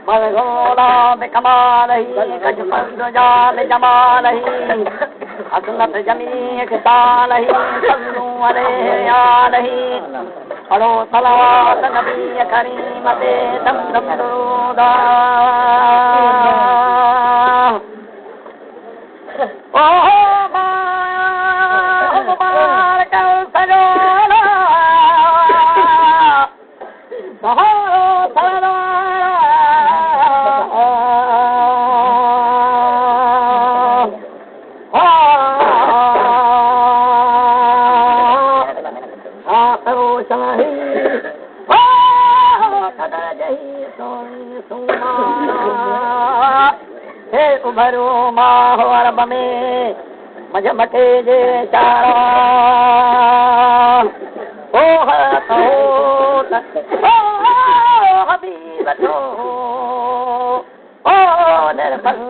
मरगोला बेकमालही कजपंद जाल जमालही असलत जमी खिसालही सल्लू अलैहि पढ़ो सलावत नबी करीम पे दम दम दुरूदा उभरो माहो अरब में मजमटे जे चारा ओ हबीब तो ओ निर्बल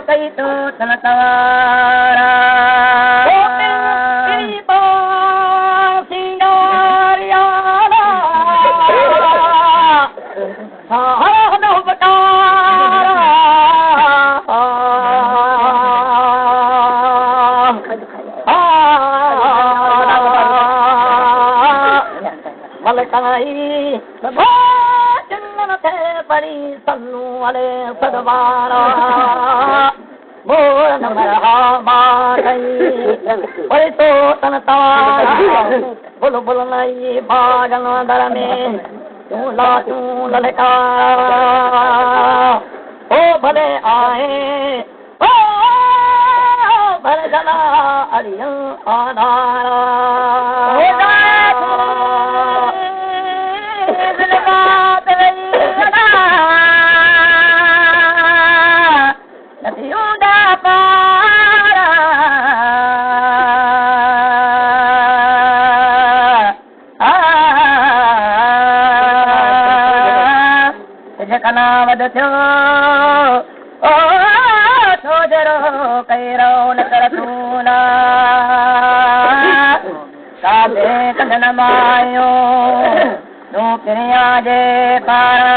कई तो सनतवारा मलकाई चंदन थे परी सन्नू वाले सदवारा बोल नमरा माई परी तो तन तारा बुल बुल नई बागन दर में तू ललकारा ओ भले आए ओ भले जना अरिया आधारा थो ओ छोजरो कैरो न करतूना साधे कंदन मायो तू किरिया जे पारा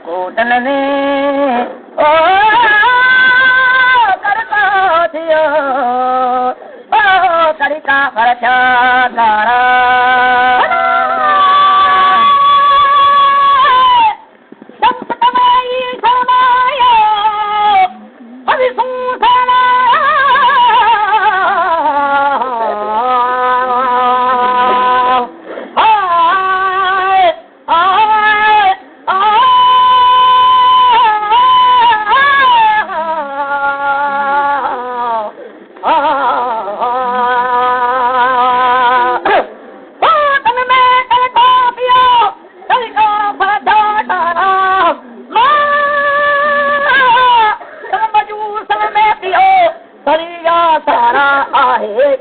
कोटन में ओ करतो थियो ओ करिका खर्चा गारा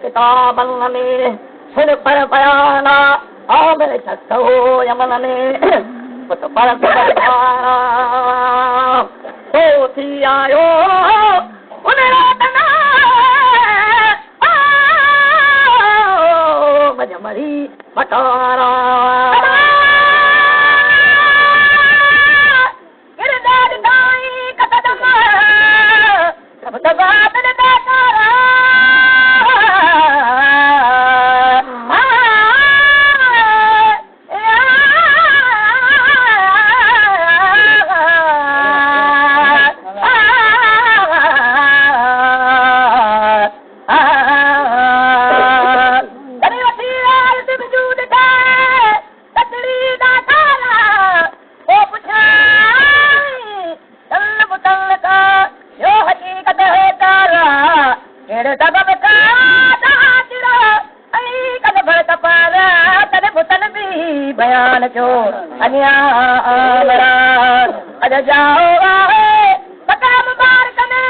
किताबन में सुन पर बयाना आमिर छत्तो यमन में पुत पर बयाना ओ थी आयो उन रातना मजमरी मटारा गिरदार दाई कदम सब दबात दातारा बयान जो अनिया आमरा अज जाओ आहे पका मुबारक में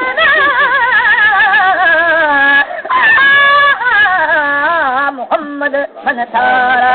मोहम्मद मन सारा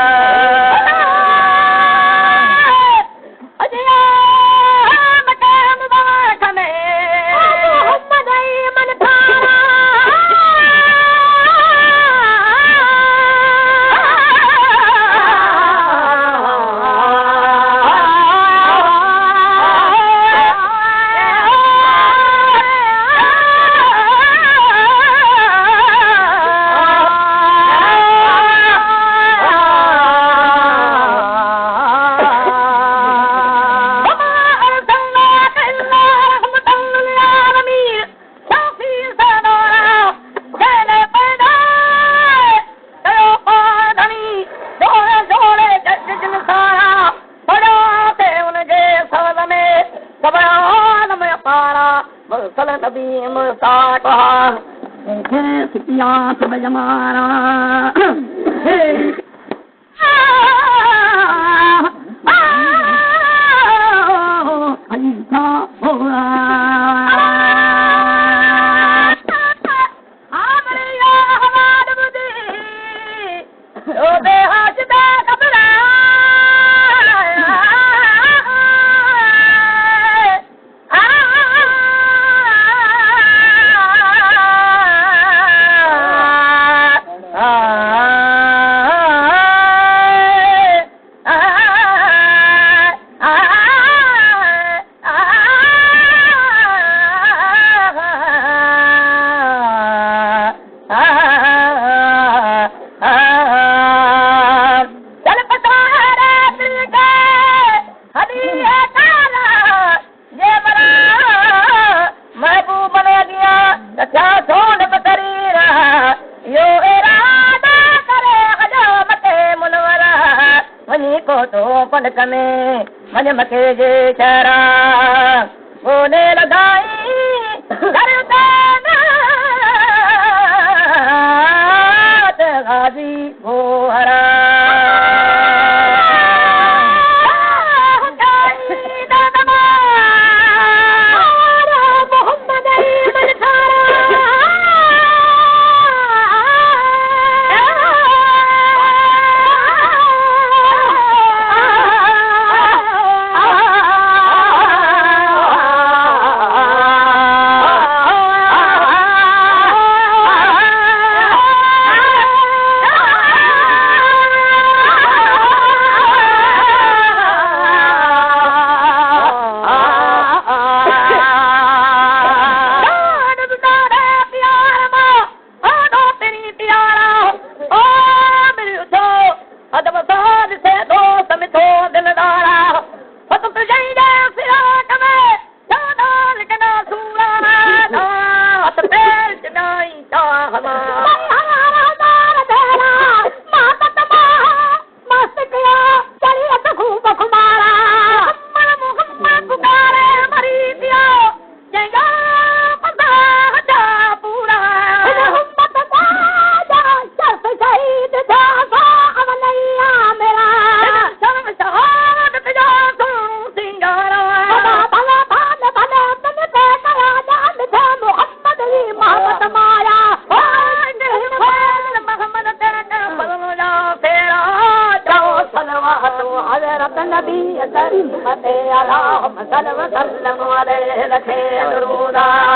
नबी करीम ते अल्लाह सल्लल्लाहु अलैहि वसल्लम